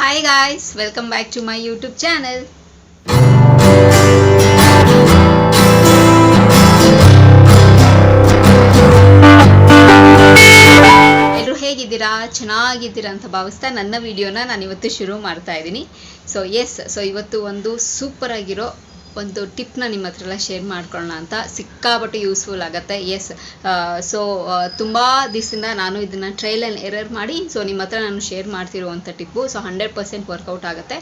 Hi guys, welcome back to my YouTube channel. ಎಲ್ಲರೂ ಹೇಗಿದ್ದೀರಾ? ಚೆನ್ನಾಗಿದ್ದೀರಾ ಅಂತ ಭಾವಿಸ್ತಾ ನನ್ನ ವಿಡಿಯೋನ ನಾನು ಇವತ್ತು ಶುರು ಮಾಡ್ತಾ ಇದ್ದೀನಿ. ಸೊ ಇವತ್ತು ಒಂದು ಸೂಪರ್ ಆಗಿರೋ ಒಂದು ಟಿಪ್ನ ನಿಮ್ಮ ಹತ್ರ ಎಲ್ಲ ಶೇರ್ ಮಾಡ್ಕೊಳ್ಳೋಣ ಅಂತ. ಸಿಕ್ಕಾಪಟ್ಟೆ ಯೂಸ್ಫುಲ್ ಆಗುತ್ತೆ. ತುಂಬ ದಿವಸದಿಂದ ನಾನು ಇದನ್ನು ಟ್ರಯಲ್ ಆ್ಯಂಡ್ ಎರರ್ ಮಾಡಿ ನಿಮ್ಮ ಹತ್ರ ನಾನು ಶೇರ್ ಮಾಡ್ತಿರುವಂಥ ಟಿಪ್ಪು. 100% ವರ್ಕೌಟ್ ಆಗುತ್ತೆ.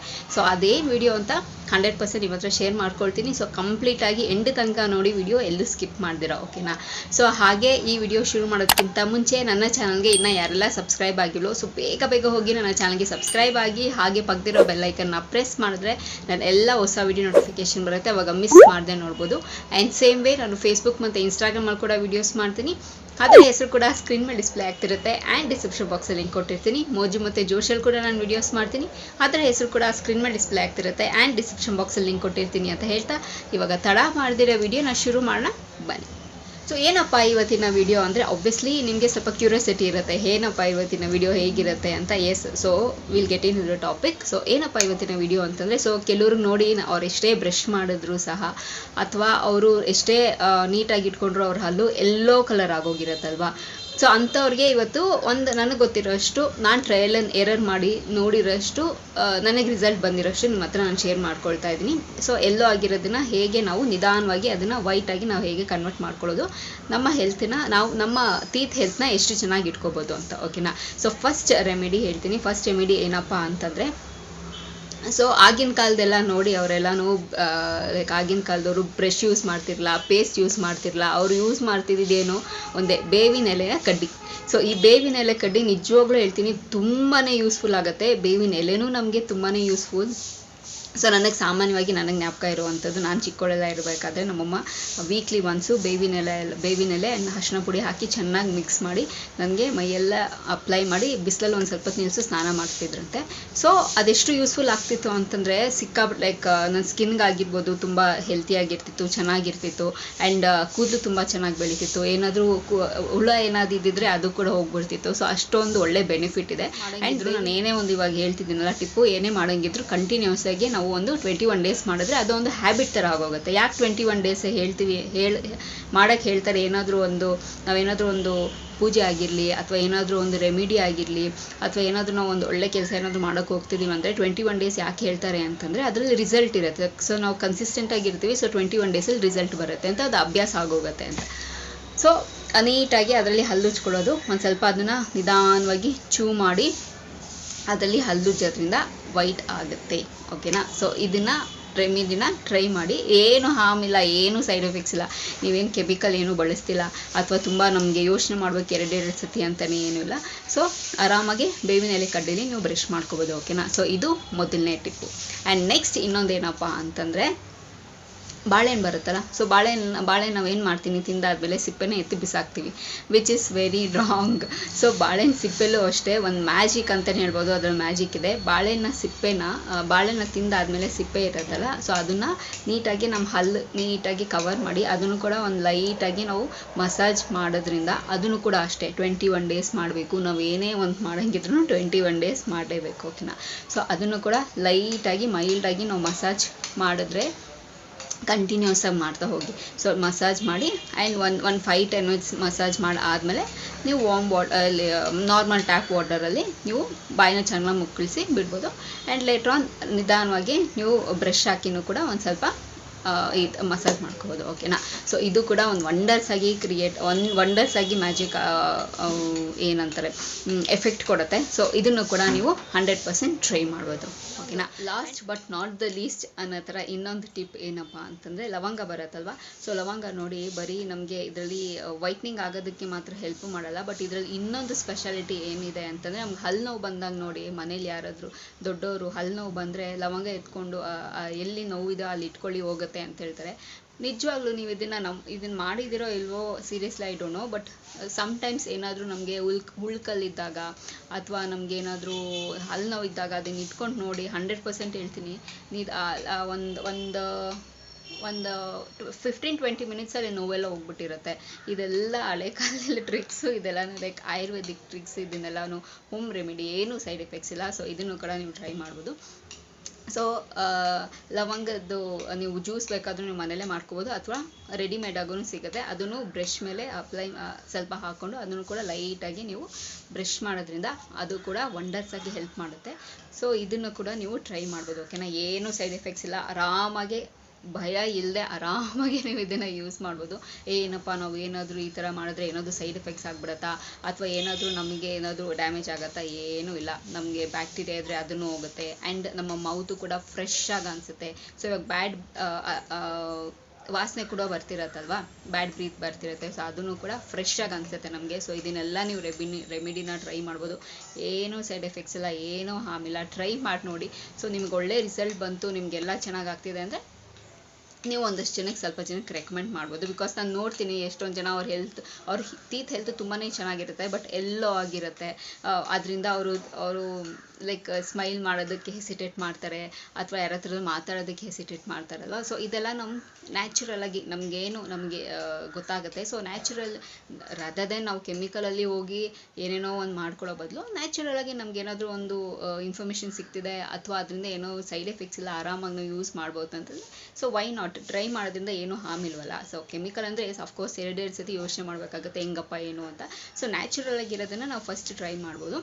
ಅದೇ ವಿಡಿಯೋ ಅಂತ 100% ನಿಮ್ಮ ಹತ್ರ ಶೇರ್ ಮಾಡ್ಕೊಳ್ತೀನಿ. ಕಂಪ್ಲೀಟಾಗಿ ಎಂಡ್ ತನಕ ನೋಡಿ, ವಿಡಿಯೋ ಎಲ್ಲೂ ಸ್ಕಿಪ್ ಮಾಡ್ದಿರಾ, ಓಕೆನಾ? ಹಾಗೆ ಈ ವಿಡಿಯೋ ಶುರು ಮಾಡೋದಕ್ಕಿಂತ ಮುಂಚೆ ನನ್ನ ಚಾನಲ್ಗೆ ಇನ್ನೂ ಯಾರೆಲ್ಲ ಸಬ್ಸ್ಕ್ರೈಬ್ ಆಗಿಲ್ಲೋ ಬೇಗ ಹೋಗಿ ನನ್ನ ಚಾನಲ್ಗೆ ಸಬ್ಸ್ಕ್ರೈಬ್ ಆಗಿ, ಹಾಗೆ ಪಕ್ಕದಿರೋ ಬೆಲ್ಲೈಕನ್ನ ಪ್ರೆಸ್ ಮಾಡಿದ್ರೆ ನಾನು ಎಲ್ಲ ಹೊಸ ವಿಡಿಯೋ ನೋಟಿಫಿಕೇಶನ್ ಬರುತ್ತೆ, ಅವಾಗ ಮಿಸ್ ಮಾಡದೆ ನೋಡ್ಬೋದು. ಆ್ಯಂಡ್ ಸೇಮ್ ವೇ ನಾನು ಫೇಸ್ಬುಕ್ ಮತ್ತು ಇನ್ಸ್ಟಾಗ್ರಾಮಲ್ಲಿ ಕೂಡ ವೀಡಿಯೋಸ್ ಮಾಡ್ತೀನಿ. ಅದರ ಹೆಸರು ಕೂಡ ಸ್ಕ್ರೀನ್ ಮೇಲೆ ಡಿಸ್ಪ್ಲೇ ಆಗ್ತಿರುತ್ತೆ. ಆ್ಯಂಡ್ ಡಿಸ್ಕ್ರಿಪ್ಷನ್ ಬಾಕ್ಸಲ್ಲಿ ಲಿಂಕ್ ಕೊಟ್ಟಿರ್ತೀನಿ. ಮೋಜು ಮತ್ತು ಜೋಶಲ್ಲಿ ಕೂಡ ನಾನು ವೀಡಿಯೋಸ್ ಮಾಡ್ತೀನಿ. ಅದರ ಹೆಸರು ಕೂಡ ಸ್ಕ್ರೀನ್ ಮೇಲೆ ಡಿಸ್ಪ್ಲೇ ಆಗ್ತಿರುತ್ತೆ. ಆ್ಯಂಡ್ ಡಿಸ್ಕ್ರಿಪ್ಷನ್ ಬಾಕ್ಸಲ್ಲಿ ಲಿಂಕ್ ಕೊಟ್ಟಿರ್ತೀನಿ ಅಂತ ಹೇಳ್ತಾ ಇವಾಗ ತಡ ಮಾಡಿದಿರೋ ವಿಡಿಯೋನ ಶುರು ಮಾಡೋಣ ಬನ್ನಿ. ಏನಪ್ಪ ಇವತ್ತಿನ ವಿಡಿಯೋ ಅಂದರೆ, ಒಬ್ವಿಯಸ್ಲಿ ನಿಮಗೆ ಸ್ವಲ್ಪ ಕ್ಯೂರಿಯಾಸಿಟಿ ಇರುತ್ತೆ, ಏನಪ್ಪ ಇವತ್ತಿನ ವಿಡಿಯೋ ಹೇಗಿರುತ್ತೆ ಅಂತ. Will get in the topic. ಏನಪ್ಪ ಇವತ್ತಿನ ವಿಡಿಯೋ ಅಂತಂದರೆ, ಕೆಲವ್ರಿಗೆ ನೋಡಿ ಅವ್ರು ಎಷ್ಟೇ ಬ್ರಷ್ ಮಾಡಿದ್ರು ಸಹ, ಅಥವಾ ಅವರು ಎಷ್ಟೇ ನೀಟಾಗಿ ಇಟ್ಕೊಂಡ್ರು ಅವ್ರ ಹಲ್ಲು ಎಲ್ಲೋ ಕಲರ್ ಆಗೋಗಿರತ್ತಲ್ವಾ. ಅಂಥವ್ರಿಗೆ ಇವತ್ತು ನನಗೆ ಗೊತ್ತಿರೋಷ್ಟು, ನಾನು ಟ್ರಯಲ್ ಆ್ಯಂಡ್ ಎರರ್ ಮಾಡಿ ನೋಡಿರೋಷ್ಟು, ನನಗೆ ರಿಸಲ್ಟ್ ಬಂದಿರೋಷ್ಟು ನಿಮ್ಮ ಹತ್ರ ನಾನು ಶೇರ್ ಮಾಡ್ಕೊಳ್ತಾ ಇದ್ದೀನಿ. ಎಲ್ಲೋ ಆಗಿರೋದನ್ನು ಹೇಗೆ ನಾವು ನಿಧಾನವಾಗಿ ಅದನ್ನು ವೈಟಾಗಿ ನಾವು ಹೇಗೆ ಕನ್ವರ್ಟ್ ಮಾಡ್ಕೊಳ್ಳೋದು, ನಮ್ಮ ಹೆಲ್ತನ್ನ ನಮ್ಮ ಟೀತ್ ಹೆಲ್ತ್ನ ಎಷ್ಟು ಚೆನ್ನಾಗಿ ಇಟ್ಕೋಬೋದು ಅಂತ, ಓಕೆನಾ? ಫಸ್ಟ್ ರೆಮಿಡಿ ಹೇಳ್ತೀನಿ. ಫಸ್ಟ್ ರೆಮಿಡಿ ಏನಪ್ಪ ಅಂತಂದರೆ, ಆಗಿನ ಕಾಲದೆಲ್ಲ ನೋಡಿ ಅವರೆಲ್ಲನೂ ಲೈಕ್ ಆಗಿನ ಕಾಲದವರು ಬ್ರಷ್ ಯೂಸ್ ಮಾಡ್ತಿರಲಿಲ್ಲ, ಪೇಸ್ಟ್ ಯೂಸ್ ಮಾಡ್ತಿರಲಿಲ್ಲ. ಅವರು ಯೂಸ್ ಮಾಡ್ತಿದ್ದೇನು ಒಂದೇ ಬೇವಿನ ಎಲೆಯ ಕಡ್ಡಿ. ಈ ಬೇವಿನ ಎಲೆ ಕಡ್ಡಿ ನಿಜವಾಗ್ಲೂ ಹೇಳ್ತೀನಿ ತುಂಬಾ ಯೂಸ್ಫುಲ್ ಆಗುತ್ತೆ. ಬೇವಿನ ಎಲೆನೂ ನಮಗೆ ತುಂಬಾ ಯೂಸ್ಫುಲ್. ನನಗೆ ಸಾಮಾನ್ಯವಾಗಿ ನನಗೆ ಜ್ಞಾಪಕ ಇರುವಂಥದ್ದು, ನಾನು ಚಿಕ್ಕವಳೆಲ್ಲ ಇರಬೇಕಾದ್ರೆ ನಮ್ಮಮ್ಮ ವೀಕ್ಲಿ ಒನ್ಸು ಬೇವಿನ ಎಲೆ ಆ್ಯಂಡ್ ಅರಿಶಿನ ಪುಡಿ ಹಾಕಿ ಚೆನ್ನಾಗಿ ಮಿಕ್ಸ್ ಮಾಡಿ ನನಗೆ ಮೈಯೆಲ್ಲ ಅಪ್ಲೈ ಮಾಡಿ ಬಿಸಿಲಲ್ಲಿ ಒಂದು ಸ್ವಲ್ಪ ನಿಲ್ಲಿಸು ಸ್ನಾನ ಮಾಡ್ತಿದ್ರಂತೆ. ಅದೆಷ್ಟು ಯೂಸ್ಫುಲ್ ಆಗ್ತಿತ್ತು ಅಂತಂದರೆ, ಲೈಕ್ ನನ್ನ ಸ್ಕಿನ್ಗಾಗಿರ್ಬೋದು ತುಂಬ ಹೆಲ್ತಿಯಾಗಿರ್ತಿತ್ತು, ಚೆನ್ನಾಗಿರ್ತಿತ್ತು. ಆ್ಯಂಡ್ ಕೂದಲು ತುಂಬ ಚೆನ್ನಾಗಿ ಬೆಳೀತಿತ್ತು. ಏನಾದರೂ ಹುಳ ಏನಾದ್ರು ಇದ್ದಿದ್ರೆ ಅದು ಕೂಡ ಹೋಗ್ಬಿಡ್ತಿತ್ತು. ಅಷ್ಟೊಂದು ಒಳ್ಳೆ ಬೆನಿಫಿಟ್ ಇದೆ. ಆ್ಯಂಡ್ ನಾನು ಏನೇ ಒಂದು ಇವಾಗ ಹೇಳ್ತಿದ್ದೀನಲ್ಲ ಟಿಪ್ಪು, ಏನೇ ಮಾಡೋಂಗಿದ್ರು ಕಂಟಿನ್ಯೂಸ್ ಆಗಿ ನಾವು ಒಂದು 21 ಡೇಸ್ ಮಾಡಿದ್ರೆ ಅದೊಂದು ಹ್ಯಾಬಿಟ್ ಥರ ಆಗೋಗುತ್ತೆ. ಯಾಕೆ 21 ಡೇಸ್ ಹೇಳ್ತೀವಿ ಮಾಡೋಕ್ಕೆ ಹೇಳ್ತಾರೆ? ನಾವೇನಾದರೂ ಒಂದು ಪೂಜೆ ಆಗಿರಲಿ, ಅಥವಾ ಏನಾದರೂ ಒಂದು ರೆಮಿಡಿ ಆಗಿರಲಿ, ಅಥವಾ ಏನಾದರೂ ನಾವು ಒಂದು ಒಳ್ಳೆ ಕೆಲಸ ಏನಾದರೂ ಮಾಡೋಕ್ಕೆ ಹೋಗ್ತಿದ್ದೀವಿ ಅಂದರೆ 21 ಡೇಸ್ ಯಾಕೆ ಹೇಳ್ತಾರೆ ಅಂತಂದರೆ, ಅದರಲ್ಲಿ ರಿಸಲ್ಟ್ ಇರುತ್ತೆ. ನಾವು ಕನ್ಸಿಸ್ಟೆಂಟ್ ಆಗಿರ್ತೀವಿ. 21 ಡೇಸಲ್ಲಿ ರಿಸಲ್ಟ್ ಬರುತ್ತೆ ಅಂತ, ಅದು ಅಭ್ಯಾಸ ಆಗೋಗುತ್ತೆ ಅಂತ. ನೀಟಾಗಿ ಅದರಲ್ಲಿ ಹಲ್ಲುಜ್ಕೊಳ್ಳೋದು, ಒಂದು ಸ್ವಲ್ಪ ಅದನ್ನು ನಿಧಾನವಾಗಿ ಚೂ ಮಾಡಿ ಅದರಲ್ಲಿ ಹಲ್ಲುಜ್ಜೋದ್ರಿಂದ ವೈಟ್ ಆಗುತ್ತೆ, ಓಕೆನಾ? ಇದನ್ನು ರೆಮಿಡಿನ ಟ್ರೈ ಮಾಡಿ. ಏನು ಹಾರ್ಮ್ ಇಲ್ಲ, ಏನು ಸೈಡ್ ಎಫೆಕ್ಟ್ಸ್ ಇಲ್ಲ. ನೀವೇನು ಕೆಮಿಕಲ್ ಏನು ಬಳಸ್ತಿಲ್ಲ, ಅಥವಾ ತುಂಬ ನಮಗೆ ಯೋಚನೆ ಮಾಡ್ಬೇಕು ಎರಡೆರಡು ಸತಿ ಅಂತಲೇ ಏನೂ ಇಲ್ಲ. ಆರಾಮಾಗಿ ಬೇವಿನ ಎಲೆ ಕಡ್ಡಿಲಿ ನೀವು ಬ್ರಷ್ ಮಾಡ್ಕೋಬೋದು, ಓಕೆನಾ? ಇದು ಮೊದಲನೇ ಟಿಪ್ಪು. ಆ್ಯಂಡ್ ನೆಕ್ಸ್ಟ್ ಇನ್ನೊಂದೇನಪ್ಪ ಅಂತಂದರೆ, ಬಾಳೆಹಣ್ಣು ಬರುತ್ತಲ್ಲ. ಬಾಳೆಹಣ್ಣು ನಾವೇನು ಮಾಡ್ತೀನಿ, ತಿಂದಾದ್ಮೇಲೆ ಸಿಪ್ಪೆನ ಎತ್ತಿ ಬಿಸಾಕ್ತೀವಿ, ವಿಚ್ ಇಸ್ ವೆರಿ ರಾಂಗ್. ಬಾಳೆಹಣ್ಣು ಸಿಪ್ಪೆಲ್ಲೂ ಅಷ್ಟೇ ಒಂದು ಮ್ಯಾಜಿಕ್ ಅಂತಲೇ ಹೇಳ್ಬೋದು. ಅದರ ಮ್ಯಾಜಿಕ್ ಇದೆ. ಬಾಳೆಹಣ್ಣು ತಿಂದಾದ್ಮೇಲೆ ಸಿಪ್ಪೆ ಇರುತ್ತಲ್ಲ, ಅದನ್ನು ನೀಟಾಗಿ ನಮ್ಮ ಹಲ್ಲು ನೀಟಾಗಿ ಕವರ್ ಮಾಡಿ ಅದನ್ನು ಕೂಡ ಒಂದು ಲೈಟಾಗಿ ನಾವು ಮಸಾಜ್ ಮಾಡೋದ್ರಿಂದ, ಅದನ್ನು ಕೂಡ ಅಷ್ಟೇ 21 ಡೇಸ್ ಮಾಡಬೇಕು. ನಾವು ಏನೇ ಒಂದು ಮಾಡೋಂಗಿದ್ರು 21 ಡೇಸ್ ಮಾಡಲೇಬೇಕು, ಓಕೆನಾ? ಅದನ್ನು ಕೂಡ ಲೈಟಾಗಿ ಮೈಲ್ಡಾಗಿ ನಾವು ಮಸಾಜ್ ಮಾಡಿದ್ರೆ, ಕಂಟಿನ್ಯೂಸ್ ಆಗಿ ಮಾಡ್ತಾ ಹೋಗಿ. ಮಸಾಜ್ ಮಾಡಿ ಆ್ಯಂಡ್ ಒಂದು 5-10 ಮಿನಿಟ್ಸ್ ಮಸಾಜ್ ಮಾಡಿ ಆದಮೇಲೆ ನೀವು ನಾರ್ಮಲ್ ಟ್ಯಾಪ್ ವಾಟರಲ್ಲಿ ನೀವು ಬಾಯಿನ ಚೆನ್ನಾಗಿ ಮುಕ್ಕಳಿಸಿ ಬಿಡ್ಬೋದು. ಆ್ಯಂಡ್ ಲೇಟರ್ ಆನ್ ನಿಧಾನವಾಗಿ ನೀವು ಬ್ರಷ್ ಹಾಕಿನೂ ಕೂಡ ಒಂದು ಸ್ವಲ್ಪ ಮಸಾಜ್ ಮಾಡ್ಕೋಬೋದು, ಓಕೆನಾ? ಇದು ಕೂಡ ಒಂದು ವಂಡರ್ಸ್ ಆಗಿ ಮ್ಯಾಜಿಕ್ ಏನಂತಾರೆ ಎಫೆಕ್ಟ್ ಕೊಡುತ್ತೆ. ಇದನ್ನು ಕೂಡ ನೀವು 100% ಟ್ರೈ ಮಾಡ್ಬೋದು, ಓಕೆನಾ? Last but not the least ಅನ್ನೋ ಥರ ಇನ್ನೊಂದು ಟಿಪ್ ಏನಪ್ಪ ಅಂತಂದರೆ, ಲವಂಗ ಬರುತ್ತಲ್ವ. ಲವಂಗ ನೋಡಿ ಬರೀ ನಮಗೆ ಇದರಲ್ಲಿ ವೈಟ್ನಿಂಗ್ ಆಗೋದಕ್ಕೆ ಮಾತ್ರ ಹೆಲ್ಪ್ ಮಾಡಲ್ಲ, ಬಟ್ ಇದರಲ್ಲಿ ಇನ್ನೊಂದು ಸ್ಪೆಷಾಲಿಟಿ ಏನಿದೆ ಅಂತಂದರೆ, ನಮ್ಗೆ ಹಲ್ಲು ನೋವು ಬಂದಾಗ ನೋಡಿ, ಮನೇಲಿ ಯಾರಾದರೂ ದೊಡ್ಡವರು ಹಲ್ಲು ನೋವು ಬಂದರೆ ಲವಂಗ ಎತ್ಕೊಂಡು ಎಲ್ಲಿ ನೋವಿದೆ ಅಲ್ಲಿ ಇಟ್ಕೊಳ್ಳಿ ಹೋಗುತ್ತೆ ಅಂತ ಹೇಳ್ತಾರೆ. ನಿಜವಾಗ್ಲೂ ನೀವು ಇದನ್ನು ಮಾಡಿದಿರೋ ಇಲ್ವೋ, seriously I don't know, but sometimes ಏನಾದರೂ ನಮಗೆ ಹುಳ್ಕಲ್ಲಿದ್ದಾಗ, ಅಥವಾ ನಮಗೇನಾದರೂ ಹಲ್ಲು ನೋವಿದ್ದಾಗ ಅದನ್ನು ಇಟ್ಕೊಂಡು ನೋಡಿ. 100% ಹೇಳ್ತೀನಿ, ಒಂದು ಒಂದು 15-20 ಮಿನಿಟ್ಸಲ್ಲಿ ನೋವೆಲ್ಲ ಹೋಗ್ಬಿಟ್ಟಿರುತ್ತೆ. ಇದೆಲ್ಲ ಹಳೆ ಕಾಲದಲ್ಲಿ ಟ್ರಿಕ್ಸು, ಇದೆಲ್ಲ ಲೈಕ್ ಆಯುರ್ವೇದಿಕ್ ಟ್ರಿಕ್ಸ್, ಇದನ್ನೆಲ್ಲನೂ ಹೋಮ್ ರೆಮಿಡಿ, ಏನೂ ಸೈಡ್ ಎಫೆಕ್ಟ್ಸ್ ಇಲ್ಲ. ಸೊ ಇದನ್ನು ಕೂಡ ನೀವು ಟ್ರೈ ಮಾಡ್ಬೋದು. ಸೊ ಲವಂಗದ್ದು ನೀವು ಜ್ಯೂಸ್ ಬೇಕಾದರೂ ನೀವು ಮನೇಲೇ ಮಾಡ್ಕೋಬೋದು, ಅಥವಾ ರೆಡಿಮೇಡ್ ಆಗೂ ಸಿಗುತ್ತೆ. ಅದನ್ನು ಬ್ರಷ್ ಮೇಲೆ ಅಪ್ಲೈ ಸ್ವಲ್ಪ ಹಾಕ್ಕೊಂಡು ಅದನ್ನು ಕೂಡ ಲೈಟಾಗಿ ನೀವು ಬ್ರಷ್ ಮಾಡೋದ್ರಿಂದ ಅದು ಕೂಡ ವಂಡರ್ಸ್ ಆಗಿ ಹೆಲ್ಪ್ ಮಾಡುತ್ತೆ. ಸೊ ಇದನ್ನು ಕೂಡ ನೀವು ಟ್ರೈ ಮಾಡ್ಬೋದು. ಓಕೆನಾ? ಏನೂ ಸೈಡ್ ಎಫೆಕ್ಟ್ಸ್ ಇಲ್ಲ, ಆರಾಮಾಗಿ ಭಯ ಇಲ್ಲದೆ ಆರಾಮಾಗಿ ನೀವು ಇದನ್ನು ಯೂಸ್ ಮಾಡ್ಬೋದು. ಏನಪ್ಪ ನಾವು ಏನಾದರೂ ಈ ಥರ ಮಾಡಿದ್ರೆ ಏನಾದರೂ ಸೈಡ್ ಎಫೆಕ್ಟ್ಸ್ ಆಗಿಬಿಡತ್ತಾ, ಅಥವಾ ಏನಾದರೂ ನಮಗೆ ಏನಾದರೂ ಡ್ಯಾಮೇಜ್ ಆಗುತ್ತಾ? ಏನೂ ಇಲ್ಲ. ನಮಗೆ ಬ್ಯಾಕ್ಟೀರಿಯಾ ಇದ್ದರೆ ಅದನ್ನು ಹೋಗುತ್ತೆ. ಆ್ಯಂಡ್ ನಮ್ಮ ಮೌತು ಕೂಡ ಫ್ರೆಶ್ ಆಗಿ ಅನಿಸುತ್ತೆ. ಸೊ ಇವಾಗ ಬ್ಯಾಡ್ ವಾಸನೆ ಕೂಡ ಬರ್ತಿರತ್ತಲ್ವಾ, ಬ್ಯಾಡ್ ಬ್ರೀತ್ ಬರ್ತಿರುತ್ತೆ. ಸೊ ಅದನ್ನು ಕೂಡ ಫ್ರೆಶ್ ಆಗಿ ಅನಿಸುತ್ತೆ ನಮಗೆ. ಸೊ ಇದನ್ನೆಲ್ಲ ನೀವು ರೆಮಿಡಿನ ಟ್ರೈ ಮಾಡ್ಬೋದು. ಏನೂ ಸೈಡ್ ಎಫೆಕ್ಟ್ಸ್ ಇಲ್ಲ, ಏನೂ ಹಾರ್ಮ್ ಇಲ್ಲ. ಟ್ರೈ ಮಾಡಿ ನೋಡಿ. ಸೊ ನಿಮ್ಗೆ ಒಳ್ಳೆ ರಿಸಲ್ಟ್ ಬಂತು, ನಿಮಗೆಲ್ಲ ಚೆನ್ನಾಗಿ ಆಗ್ತಿದೆ ಅಂದರೆ ನೀವು ಒಂದಷ್ಟು ಜನಕ್ಕೆ ಸ್ವಲ್ಪ ಜನಕ್ಕೆ ರೆಕಮೆಂಡ್ ಮಾಡ್ಬೋದು. ಬಿಕಾಸ್ ನಾನು ನೋಡ್ತೀನಿ ಎಷ್ಟೊಂದು ಜನ ಅವ್ರ ಟೀತ್ ಹೆಲ್ತ್ ತುಂಬಾ ಚೆನ್ನಾಗಿರುತ್ತೆ, ಬಟ್ ಎಲ್ಲೋ ಆಗಿರುತ್ತೆ. ಅದರಿಂದ ಅವರು ಲೈಕ್ ಸ್ಮೈಲ್ ಮಾಡೋದಕ್ಕೆ ಹೆಸಿಟೇಟ್ ಮಾಡ್ತಾರೆ, ಅಥವಾ ಯಾರ ಹತ್ರ ಮಾತಾಡೋದಕ್ಕೆ ಹೆಸಿಟೇಟ್ ಮಾಡ್ತಾರಲ್ವ. ಸೊ ಇದೆಲ್ಲ ನ್ಯಾಚುರಲಾಗಿ ನಮಗೆ ಗೊತ್ತಾಗುತ್ತೆ. ಸೊ ನ್ಯಾಚುರಲ್ ರದದೇ ನಾವು ಕೆಮಿಕಲಲ್ಲಿ ಹೋಗಿ ಏನೇನೋ ಒಂದು ಮಾಡ್ಕೊಳ್ಳೋ ಬದಲು ನ್ಯಾಚುರಲಾಗಿ ನಮಗೇನಾದರೂ ಒಂದು ಇನ್ಫಾರ್ಮೇಷನ್ ಸಿಗ್ತಿದೆ, ಅಥವಾ ಅದರಿಂದ ಏನೋ ಸೈಡ್ ಎಫೆಕ್ಟ್ಸ್ ಇಲ್ಲ, ಆರಾಮಾಗಿ ನಾವು ಯೂಸ್ ಮಾಡ್ಬೋದು ಅಂತಂದರೆ ಸೊ ವೈ ನಾಟ್? ಟ್ರೈ ಮಾಡೋದ್ರಿಂದ ಏನೂ ಹಾರ್ಮ್ ಇಲ್ವಲ್ಲ. ಸೊ ಕೆಮಿಕಲ್ ಅಂದರೆ ಅಫ್ಕೋರ್ಸ್ 2 ಸತಿ ಯೋಚನೆ ಮಾಡಬೇಕಾಗುತ್ತೆ ಹೆಂಗಪ್ಪ ಏನು ಅಂತ. ಸೊ ನ್ಯಾಚುರಲ್ ಆಗಿರೋದನ್ನು ನಾವು ಫಸ್ಟ್ ಟ್ರೈ ಮಾಡ್ಬೋದು.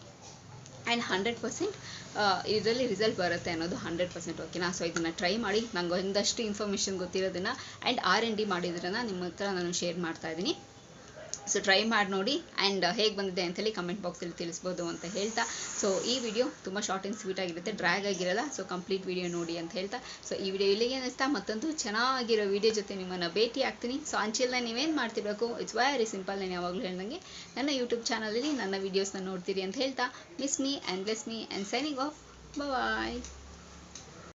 ಆ್ಯಂಡ್ 100% ಇದರಲ್ಲಿ ರಿಸಲ್ಟ್ ಬರುತ್ತೆ ಅನ್ನೋದು 100%. ಓಕೆನಾ? ಸೊ ಇದನ್ನು ಟ್ರೈ ಮಾಡಿ. ನಂಗೆ ಒಂದಷ್ಟು ಇನ್ಫಾರ್ಮೇಷನ್ ಗೊತ್ತಿರೋದನ್ನು ಆ್ಯಂಡ್ R&D ಮಾಡಿದ್ರನ್ನ ನಿಮ್ಮ ಹತ್ರ ನಾನು ಶೇರ್ ಮಾಡ್ತಾ ಇದ್ದೀನಿ. ಸೊ ಟ್ರೈ ಮಾಡಿ ನೋಡಿ, ಆ್ಯಂಡ್ ಹೇಗೆ ಬಂದಿದೆ ಅಂತೇಳಿ ಕಮೆಂಟ್ ಬಾಕ್ಸಲ್ಲಿ ತಿಳಿಸ್ಬೋದು ಅಂತ ಹೇಳ್ತಾ, ಸೊ ಈ ವಿಡಿಯೋ ತುಂಬ ಶಾರ್ಟ್ ಆ್ಯಂಡ್ ಸ್ವೀಟ್ ಆಗಿರುತ್ತೆ, ಡ್ರ್ಯಾಗ್ ಆಗಿರಲ್ಲ. ಸೊ ಕಂಪ್ಲೀಟ್ ವಿಡಿಯೋ ನೋಡಿ ಅಂತ ಹೇಳ್ತಾ, ಸೊ ಈ ವಿಡಿಯೋ ಇಲ್ಲಿಗೆ ಅನ್ನಿಸ್ತಾ ಮತ್ತೊಂದು ಚೆನ್ನಾಗಿರೋ ವಿಡಿಯೋ ಜೊತೆ ನಿಮ್ಮನ್ನು ಭೇಟಿ ಆಗ್ತೀನಿ. ಸೊ ಅಂಚಿಲ್ನ ನೀವೇನು ಮಾಡ್ತಿರಬೇಕು, ಇಟ್ಸ್ ವೆರಿ ಸಿಂಪಲ್. ನಾನು ಯಾವಾಗಲೂ ಹೇಳ್ದಂಗೆ ನನ್ನ ಯೂಟ್ಯೂಬ್ ಚಾನಲಲ್ಲಿ ನನ್ನ ವೀಡಿಯೋಸ್ನ ನೋಡ್ತೀರಿ ಅಂತ ಹೇಳ್ತಾ, miss me and bless me and signing off. Bye.